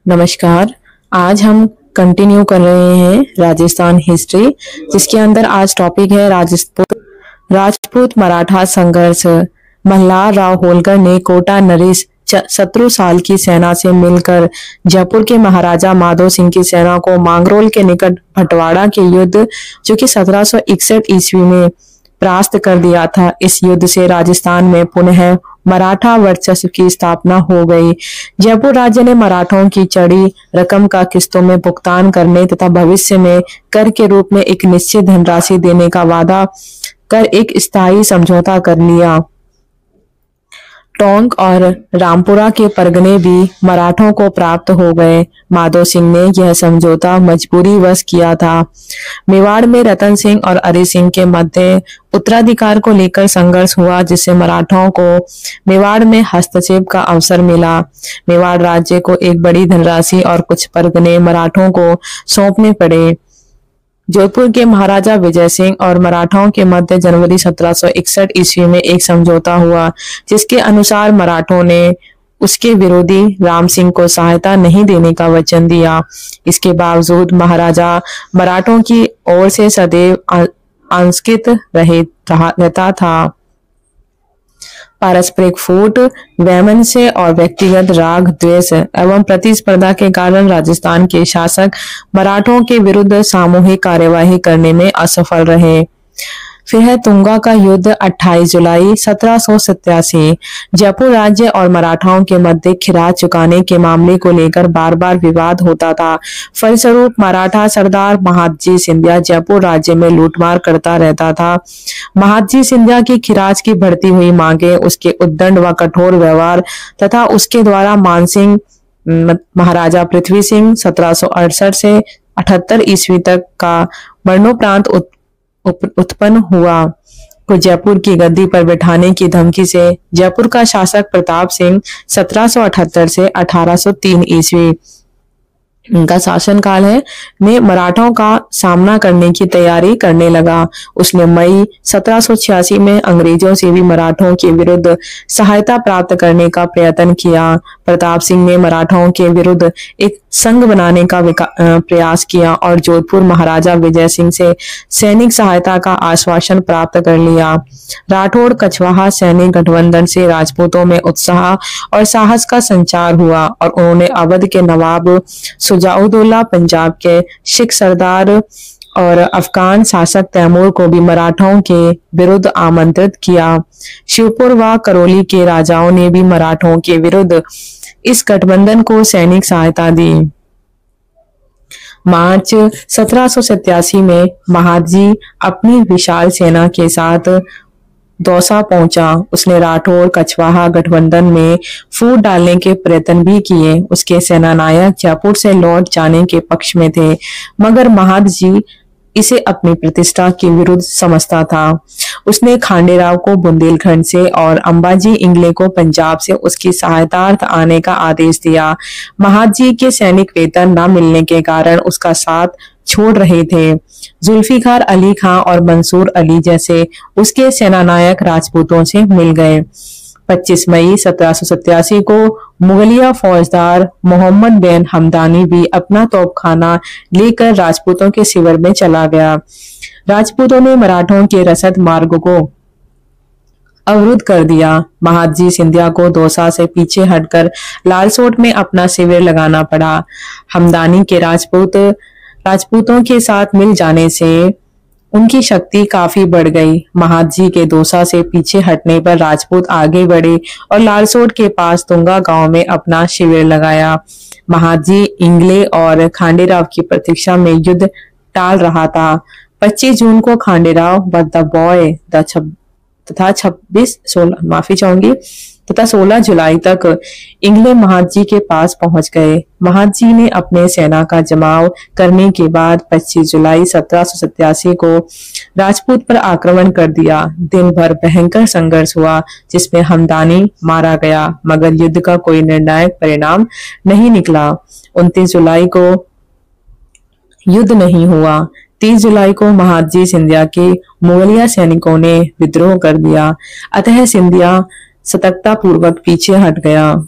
नमस्कार। आज हम कंटिन्यू कर रहे हैं राजस्थान हिस्ट्री, जिसके अंदर आज टॉपिक है राजपूत मराठा संघर्ष। मल्हार राव होलकर ने कोटा नरेश शत्रु साल की सेना से मिलकर जयपुर के महाराजा माधो सिंह की सेना को मांगरोल के निकट भटवाड़ा के युद्ध, जो कि 1761 ईस्वी में परास्त कर दिया था। इस युद्ध से राजस्थान में पुनः मराठा वर्चस्व की स्थापना हो गई। जयपुर राज्य ने मराठों की चढ़ी रकम का किस्तों में भुगतान करने तथा भविष्य में कर के रूप में एक निश्चित धनराशि देने का वादा कर एक स्थायी समझौता कर लिया। टोंक और रामपुरा के परगने भी मराठों को प्राप्त हो गए। माधो सिंह ने यह समझौता मजबूरीवश किया था। मेवाड़ में रतन सिंह और अरि सिंह के मध्य उत्तराधिकार को लेकर संघर्ष हुआ, जिससे मराठों को मेवाड़ में हस्तक्षेप का अवसर मिला। मेवाड़ राज्य को एक बड़ी धनराशि और कुछ परगने मराठों को सौंपने पड़े। जोधपुर के महाराजा विजय सिंह और मराठाओं के मध्य जनवरी 1761 ईस्वी में एक समझौता हुआ, जिसके अनुसार मराठों ने उसके विरोधी राम सिंह को सहायता नहीं देने का वचन दिया। इसके बावजूद महाराजा मराठों की ओर से सदैव आंशिक रहता था। पारस्परिक फूट, वैमनस्य और व्यक्तिगत राग द्वेष एवं प्रतिस्पर्धा के कारण राजस्थान के शासक मराठों के विरुद्ध सामूहिक कार्यवाही करने में असफल रहे। फिर है तुंगा का युद्ध 28 जुलाई 1787। जयपुर राज्य और मराठाओं के मध्य खिरात चुकाने के मामले को लेकर बार बार विवाद होता था। फलस्वरूप मराठा सरदार महादजी सिंधिया जयपुर राज्य में लूटमार करता रहता था। महादजी सिंधिया की खिराज की बढ़ती हुई मांगे, उसके उद्दंड व कठोर व्यवहार तथा उसके द्वारा मानसिंह महाराजा पृथ्वी सिंह 1768 से 78 ईस्वी तक का मरणोपरांत उत्पन्न हुआ को जयपुर की गद्दी पर बिठाने की धमकी से जयपुर का शासक प्रताप सिंह 1778 से 1803 ईस्वी उनका शासनकाल है में मराठों का सामना करने की तैयारी करने लगा। उसने मई 1786 में अंग्रेजों से भी मराठों के विरुद्ध सहायता प्राप्त करने का प्रयत्न किया। प्रताप सिंह ने मराठों के विरुद्ध एक संघ बनाने का प्रयास किया और जोधपुर महाराजा विजय सिंह से सैनिक सहायता का आश्वासन प्राप्त कर लिया। राठौड़ कछवाहा सैनिक गठबंधन से राजपूतों में उत्साह और साहस का संचार हुआ और उन्होंने अवध के नवाब सुजाउद्दौला, पंजाब के सिख सरदार और अफगान शासक तैमूर को भी मराठों के विरुद्ध आमंत्रित किया। शिवपुर व करौली के राजाओं ने भी मराठों के विरुद्ध इस गठबंधन को सैनिक सहायता दी। मार्च 1787 में महादजी अपनी विशाल सेना के साथ दौसा पहुंचा। उसने राठौड़ कछवाहा गठबंधन में फूट डालने के प्रयत्न भी किए। उसके सेनानायक जयपुर से लौट जाने के पक्ष में थे, मगर महादजी इसे अपनी प्रतिष्ठा के विरुद्ध समझता था। उसने खांडेराव को बुंदेलखंड से और अंबाजी इंगले को पंजाब से उसकी सहायतार्थ आने का आदेश दिया। महादजी के सैनिक वेतन न मिलने के कारण उसका साथ छोड़ रहे थे। जुल्फिकार अली खां और मंसूर अली जैसे उसके सेनानायक राजपूतों से मिल गए। 25 मई 1787 को मुगलिया फौजदार मोहम्मद बिन हमदानी भी अपना तोपखाना लेकर राजपूतों के शिविर में चला गया। राजपूतों ने मराठों के रसद मार्ग को अवरुद्ध कर दिया। महादजी सिंधिया को दौसा से पीछे हटकर लालसोट में अपना शिविर लगाना पड़ा। हमदानी के राजपूतों के साथ मिल जाने से उनकी शक्ति काफी बढ़ गई। महादजी के दौसा से पीछे हटने पर राजपूत आगे बढ़े और लालसोट के पास तुंगा गांव में अपना शिविर लगाया। महादजी इंगले और खांडेराव की प्रतीक्षा में युद्ध टाल रहा था। 25 जून को खांडेराव व द बॉय तथा 16 जुलाई तक इंगले महादजी के पास पहुंच गए। महादजी ने अपने सेना का जमाव करने के बाद 25 जुलाई 1787 को राजपूत पर आक्रमण कर दिया। दिन भर भयंकर संघर्ष हुआ, जिसमें हमदानी मारा गया, मगर युद्ध का कोई निर्णायक परिणाम नहीं निकला। 29 जुलाई को युद्ध नहीं हुआ। 30 जुलाई को महादजी सिंधिया के मुगलिया सैनिकों ने विद्रोह कर दिया, अतः सिंधिया सतर्कता पूर्वक पीछे हट गया।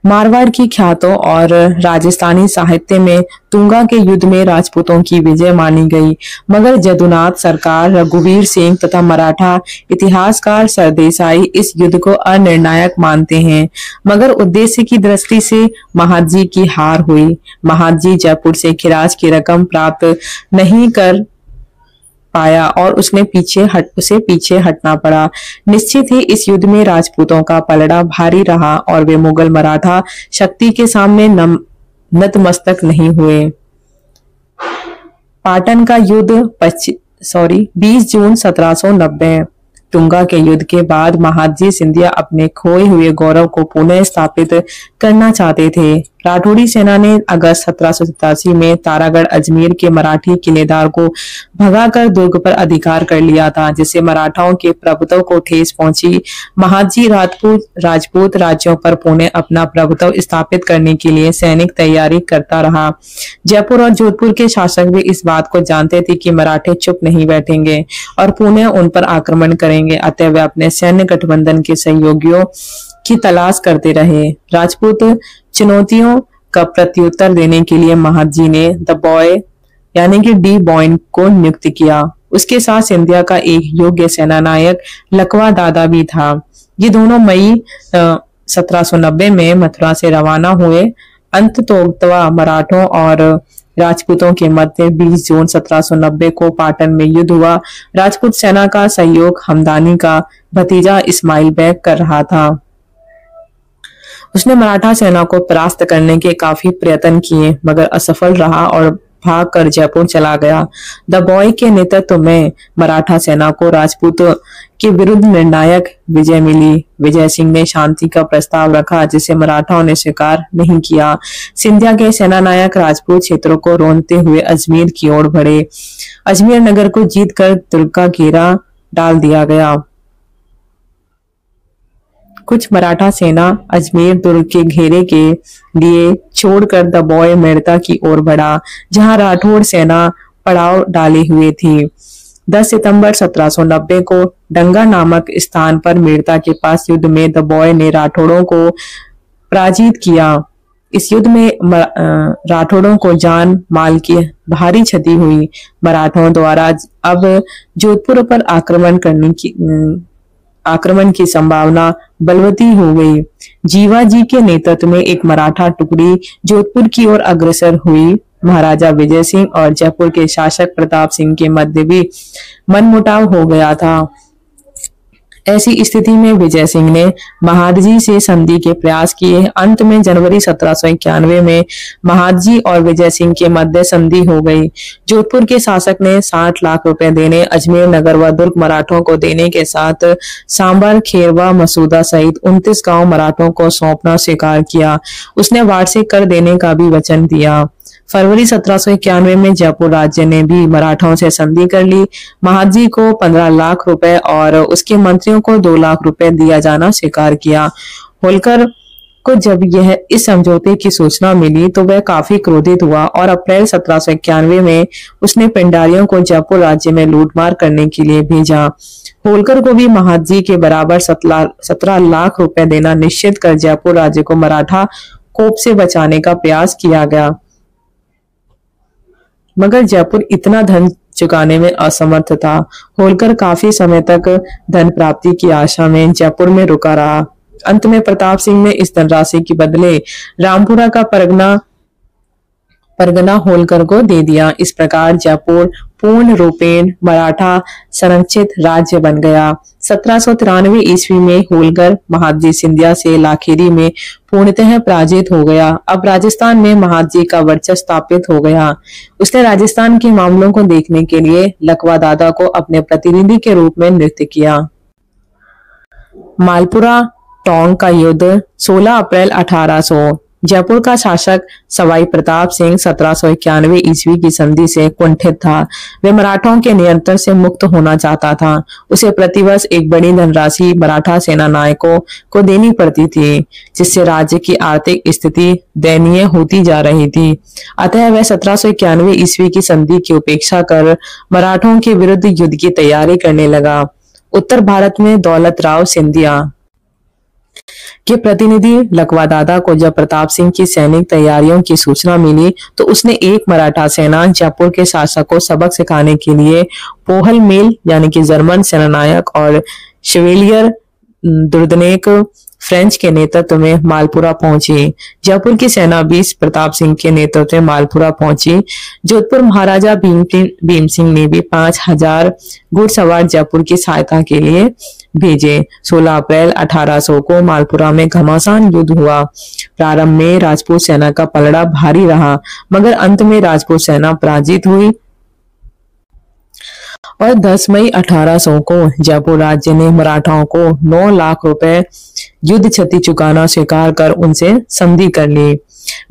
मारवाड़ की ख्यातों और राजस्थानी साहित्य में तुंगा के युद्ध में राजपूतों की विजय मानी गई, मगर जदुनाथ सरकार, रघुवीर सिंह तथा मराठा इतिहासकार सरदेसाई इस युद्ध को अनिर्णायक मानते हैं। मगर उद्देश्य की दृष्टि से महादजी की हार हुई। महादजी जयपुर से खिराज की रकम प्राप्त नहीं कर पाया और उसे पीछे हटना पड़ा। निश्चित ही इस युद्ध में राजपूतों का पलड़ा भारी रहा और वे मुगल मराठा शक्ति के सामने नतमस्तक नहीं हुए। पाटन का युद्ध 20 जून 1790। तुंगा के युद्ध के बाद महादजी सिंधिया अपने खोए हुए गौरव को पुनः स्थापित करना चाहते थे। राठौड़ी सेना ने अगस्त 1787 में तारागढ़ अजमेर के मराठी किलेदार को भगाकर दुर्ग पर अधिकार कर लिया था, जिससे मराठाओं के प्रभुत्व को ठेस पहुंची। महादजी राजपूत राज्यों पर पुनः अपना प्रभुत्व स्थापित करने के लिए सैनिक तैयारी करता रहा। जयपुर और जोधपुर के शासक भी इस बात को जानते थे कि मराठे चुप नहीं बैठेंगे और पुनः उन पर आक्रमण करेंगे, अतः वे अपने सैन्य गठबंधन के सहयोगियों की तलाश करते रहे। राजपूत चुनौतियों का प्रत्युत्तर देने के लिए महादजी ने द बॉय यानी कि डी बॉयन को नियुक्त किया। उसके साथ सिंधिया का एक योग्य सेनानायक लकवा दादा भी था। ये दोनों मई 1790 में मथुरा से रवाना हुए। अंततोगत्वा मराठों और राजपूतों के मध्य 20 जून 1790 को पाटन में युद्ध हुआ। राजपूत सेना का सहयोग हमदानी का भतीजा इस्माइल बैग कर रहा था। उसने मराठा सेना को परास्त करने के काफी प्रयत्न किए, मगर असफल रहा और भागकर जयपुर चला गया। द बॉय के नेतृत्व में मराठा सेना को राजपूतों के विरुद्ध निर्णायक विजय मिली। विजय सिंह ने शांति का प्रस्ताव रखा, जिसे मराठाओं ने स्वीकार नहीं किया। सिंधिया के सेनानायक राजपूत क्षेत्रों को रोंदते हुए अजमेर की ओर बढ़े। अजमेर नगर को जीतकर दुर्ग का घेरा डाल दिया गया। कुछ मराठा सेना अजमेर दुर्ग के घेरे के लिए छोड़कर द बॉय मेड़ता की ओर बढ़ा, जहां राठौड़ सेना पड़ाव डाले हुए थी। 10 सितंबर 1790 को डंगा नामक स्थान पर मेड़ता के पास युद्ध में द बॉय ने राठौड़ों को पराजित किया। इस युद्ध में राठौड़ों को जान माल की भारी क्षति हुई। मराठों द्वारा अब जोधपुर पर आक्रमण की संभावना बलवती हो गई। जीवाजी के नेतृत्व में एक मराठा टुकड़ी जोधपुर की ओर अग्रसर हुई। महाराजा विजय सिंह और जयपुर के शासक प्रताप सिंह के मध्य भी मनमुटाव हो गया था। ऐसी स्थिति में विजय सिंह ने महादजी से संधि के प्रयास किए। अंत में जनवरी 1791 में महादजी और विजय सिंह के मध्य संधि हो गई। जोधपुर के शासक ने 60 लाख रुपए देने, अजमेर नगर व दुर्ग मराठों को देने के साथ सांबर, खेरवा, मसूदा सहित 29 गांव मराठों को सौंपना स्वीकार किया। उसने वार्षिक कर देने का भी वचन दिया। फरवरी 1791 में जयपुर राज्य ने भी मराठाओं से संधि कर ली। महादजी को 15 लाख रुपए और उसके मंत्रियों को 2 लाख रुपए दिया जाना स्वीकार किया। होलकर को जब इस समझौते की सूचना मिली तो वह काफी क्रोधित हुआ और अप्रैल 1791 में उसने पिंडारियों को जयपुर राज्य में लूटमार करने के लिए भेजा। होलकर को भी महादजी के बराबर 17 लाख रुपए देना निश्चित कर जयपुर राज्य को मराठा कोप से बचाने का प्रयास किया गया, मगर जयपुर इतना धन चुकाने में असमर्थ था। होलकर काफी समय तक धन प्राप्ति की आशा में जयपुर में रुका रहा। अंत में प्रताप सिंह ने इस धनराशि के बदले रामपुरा का परगना होलकर को दे दिया। इस प्रकार जयपुर पूर्ण रूपेण मराठा संरक्षित राज्य बन गया। 1793 ईस्वी में होलकर महादजी सिंधिया से लाखेरी में पूर्णतः पराजित हो गया। अब राजस्थान में महादजी का वर्चस्व स्थापित हो गया। उसने राजस्थान के मामलों को देखने के लिए लकवा दादा को अपने प्रतिनिधि के रूप में नियुक्त किया। मालपुरा टोंक का युद्ध 16 अप्रैल 1800। जयपुर का शासक सवाई प्रताप सिंह 1791 ईस्वी की संधि से कुंठित था। वे मराठों के नियंत्रण से मुक्त होना चाहता था। उसे प्रतिवर्ष एक बड़ी धनराशि मराठा सेना नायकों को देनी पड़ती थी, जिससे राज्य की आर्थिक स्थिति दयनीय होती जा रही थी। अतः वह 1791 ईस्वी की संधि की उपेक्षा कर मराठों के विरुद्ध युद्ध की तैयारी करने लगा। उत्तर भारत में दौलत राव सिंधिया के प्रतिनिधि लकवादादा को जब प्रताप सिंह की सैनिक तैयारियों की सूचना मिली तो उसने एक मराठा सेना जयपुर के शासक को सबक सिखाने के लिए पोहल मेल यानी कि जर्मन सेनानायक और शिवेलियर दुर्दनेक फ्रेंच के नेतृत्व में मालपुरा पहुंची। जयपुर की सेना 20 प्रताप सिंह के नेतृत्व में मालपुरा पहुंची। जोधपुर महाराजा भीम सिंह ने भी 5000 घुड़सवार जयपुर की सहायता के लिए भेजे। 16 अप्रैल 1800 को मालपुरा में घमासान युद्ध हुआ। प्रारंभ में राजपूत सेना का पलड़ा भारी रहा, मगर अंत में राजपूत सेना पराजित हुई और 10 मई 1800 को जयपुर राज्य ने मराठाओं को 9 लाख रुपए युद्ध क्षति चुकाना स्वीकार कर उनसे संधि कर ली।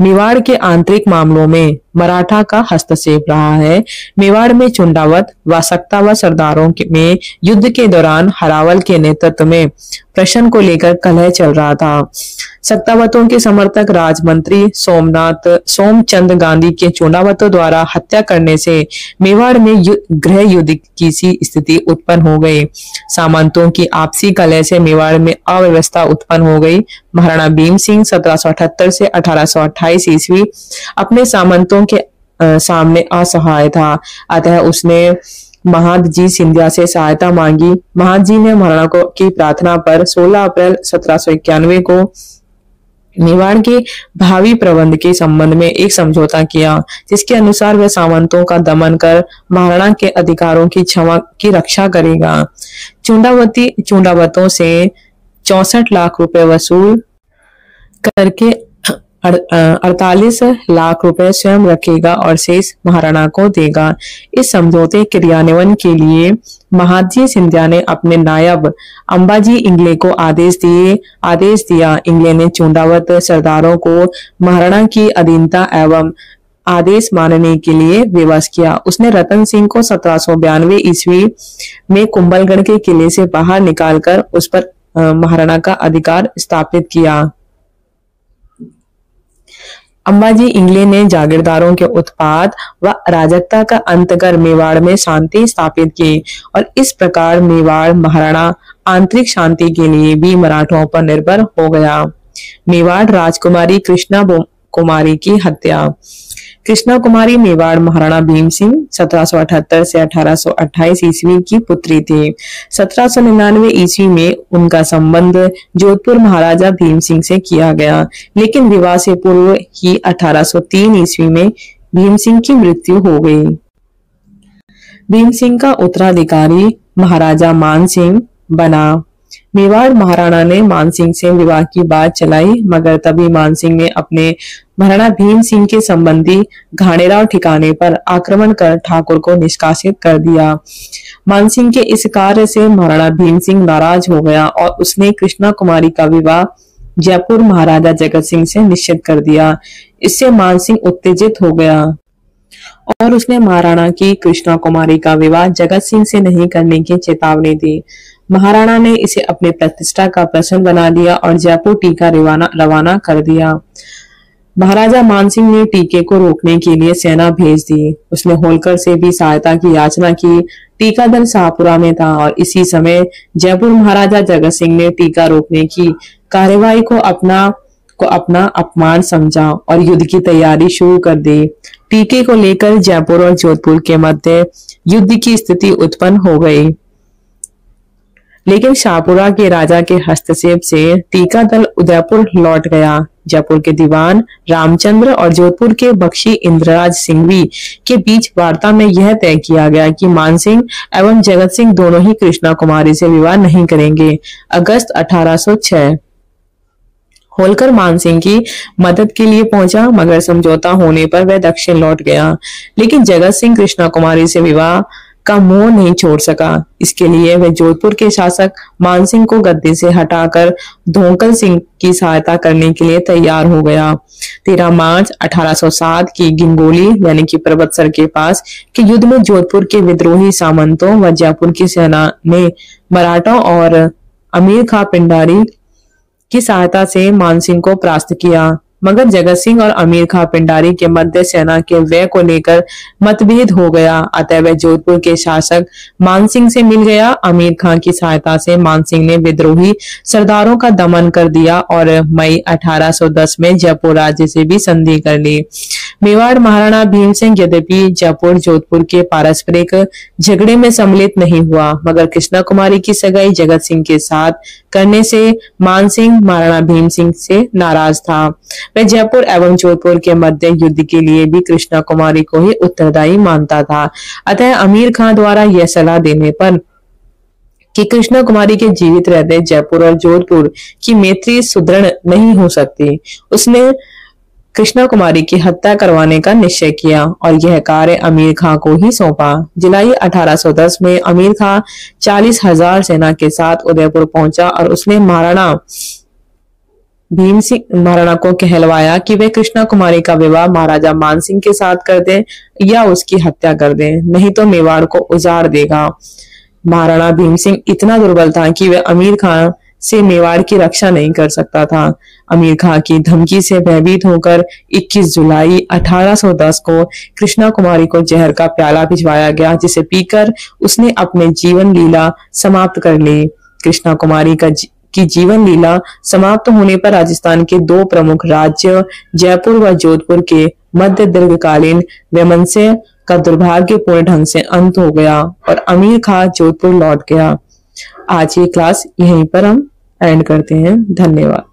मेवाड़ के आंतरिक मामलों में मराठा का हस्तक्षेप रहा है। मेवाड़ में चुंडावत व सक्तावत सरदारों में युद्ध के दौरान हरावल के नेतृत्व में प्रश्न को लेकर कलह चल रहा था। सक्तावतों के समर्थक राजमंत्री सोमचंद गांधी के चुंडावतों द्वारा हत्या करने से मेवाड़ में गृह युद्ध की सी स्थिति उत्पन्न हो गई। सामंतों की आपसी कलह से मेवाड़ में अव्यवस्था उत्पन्न हो गई। महाराणा भीम सिंह 1778 से 1828 ईस्वी अपने सामंतों के सामने असहाय था, अतः उसने महादजी सिंधिया से सहायता मांगी। महादजी ने महाराणा की प्रार्थना पर 16 अप्रैल 1791 को मेवाड़ के भावी प्रबंध के संबंध में एक समझौता किया, जिसके अनुसार वह सामंतों का दमन कर महाराणा के अधिकारों की क्षमा की रक्षा करेगा। चुंडावतों से 64 लाख रुपए वसूल करके 48 लाख रुपए स्वयं रखेगा और शेष महाराणा को देगा। इस समझौते क्रियान्वयन के लिए महादजी सिंधिया ने अपने नायब अंबाजी इंगले को आदेश दिया। इंगले ने चुंडावत सरदारों को महाराणा की अधीनता एवं आदेश मानने के लिए विवश किया। उसने रतन सिंह को 1792 ईस्वी में कुंभलगढ़ के किले से बाहर निकालकर उस पर महाराणा का अधिकार स्थापित किया। अंबाजी इंगले ने जागीरदारों के उत्पात व अराजकता का अंत कर मेवाड़ में शांति स्थापित की और इस प्रकार मेवाड़ महाराणा आंतरिक शांति के लिए भी मराठों पर निर्भर हो गया। मेवाड़ राजकुमारी कृष्णा कुमारी की हत्या। कृष्णा कुमारी मेवाड़ महाराणा भीम सिंह 1778 से 1828 ईस्वी की पुत्री थी। 1799 ईस्वी में उनका संबंध जोधपुर महाराजा भीम सिंह से किया गया, लेकिन विवाह से पूर्व ही 1803 ईस्वी में भीम सिंह की मृत्यु हो गई। भीम सिंह का उत्तराधिकारी महाराजा मान सिंह बना। मेवाड़ महाराणा ने मान सिंह से विवाह की बात चलाई, मगर तभी मान सिंह ने अपने महाराणा भीम सिंह के संबंधी घाणेराव ठिकाने पर आक्रमण कर ठाकुर को निष्कासित कर दिया। मान सिंह के इस कार्य से महाराणा भीम सिंह नाराज हो गया और उसने कृष्णा कुमारी का विवाह जयपुर महाराजा जगत सिंह से निश्चित कर दिया। इससे मान सिंह उत्तेजित हो गया और उसने महाराणा की कृष्णा कुमारी का विवाह जगत सिंह से नहीं करने की चेतावनी दी। महाराणा ने इसे अपने प्रतिष्ठा का प्रश्न बना लिया और जयपुर टीका रवाना कर दिया। महाराजा मानसिंह ने टीके को रोकने के लिए सेना भेज दी। उसने होलकर से भी सहायता की याचना की। टीका दल शाहपुरा में था और इसी समय जयपुर महाराजा जगत सिंह ने टीका रोकने की कार्यवाही को अपना अपमान समझा और युद्ध की तैयारी शुरू कर दी। टीके को लेकर जयपुर और जोधपुर के मध्य युद्ध की स्थिति उत्पन्न हो गई, लेकिन शाहपुरा के राजा के हस्तक्षेप से टीका दल उदयपुर लौट गया। जयपुर के दीवान रामचंद्र और जोधपुर के बख्शी इंद्रराज सिंघवी के बीच वार्ता में यह तय किया गया कि मानसिंह एवं जगत सिंह दोनों ही कृष्णा कुमारी से विवाह नहीं करेंगे। अगस्त 1806 होलकर मानसिंह की मदद के लिए पहुंचा, मगर समझौता होने पर वह दक्षिण लौट गया। लेकिन जगत सिंह कृष्णा कुमारी से विवाह का मोह नहीं छोड़ सका। इसके लिए वह जोधपुर के शासक मानसिंह को गद्दी से हटाकर धोंकल सिंह की सहायता करने के लिए तैयार हो गया। 13 मार्च 1807 की गिंगोली यानी कि पर्वतसर के पास के युद्ध में जोधपुर के विद्रोही सामंतों व जयपुर की सेना ने मराठों और अमीर खां पिंडारी की सहायता से मानसिंह को परास्त किया। मगर जगत सिंह और अमीर खां पिंडारी के मध्य सेना के व्यय को लेकर मतभेद हो गया। अतः वह जोधपुर के शासक मानसिंह से मिल गया। अमीर खां की सहायता से मानसिंह ने विद्रोही सरदारों का दमन कर दिया और मई 1810 में जयपुर राज्य से भी संधि कर ली। मेवाड़ महाराणा भीम सिंह यद्यपि जयपुर जोधपुर के पारस्परिक झगड़े में सम्मिलित नहीं हुआ, मगर कृष्णा कुमारी की सगाई जगत सिंह के साथ करने से मानसिंह महाराणा भीम सिंह से नाराज था। वह जयपुर एवं जोधपुर के मध्य युद्ध के लिए भी कृष्णा कुमारी को ही उत्तरदायी मानता था। अतः अमीर खां द्वारा यह सलाह देने पर कि कृष्णा कुमारी के जीवित रहते जयपुर और जोधपुर की मैत्री सुदृढ़ नहीं हो सकती, उसने कृष्णा कुमारी की हत्या करवाने का निश्चय किया और यह कार्य अमीर खां को ही सौंपा। जुलाई 1810 में अमीर खां 40,000 सेना के साथ उदयपुर पहुंचा और उसने महाराणा को कहलवाया कि वे कृष्णा कुमारी का विवाह महाराजा मानसिंह के साथ कर दें या उसकी हत्या कर दें, नहीं तो मेवाड़ को उजाड़ देगा। महाराणा भीम सिंह इतना दुर्बल था कि वह अमीर खां से मेवाड़ की रक्षा नहीं कर सकता था। अमीर खां की धमकी से भयभीत होकर 21 जुलाई 1810 को कृष्णा कुमारी को जहर का प्याला भिजवाया गया, जिसे पीकर उसने अपने जीवन लीला समाप्त कर ली। कृष्णा कुमारी की जीवन लीला समाप्त होने पर राजस्थान के दो प्रमुख राज्य जयपुर व जोधपुर के मध्य दीर्घकालीन वैमनस्य का दुर्भाग्यपूर्ण ढंग से अंत हो गया और अमीर खां जोधपुर लौट गया। आज ये क्लास यहीं पर हम एंड करते हैं। धन्यवाद।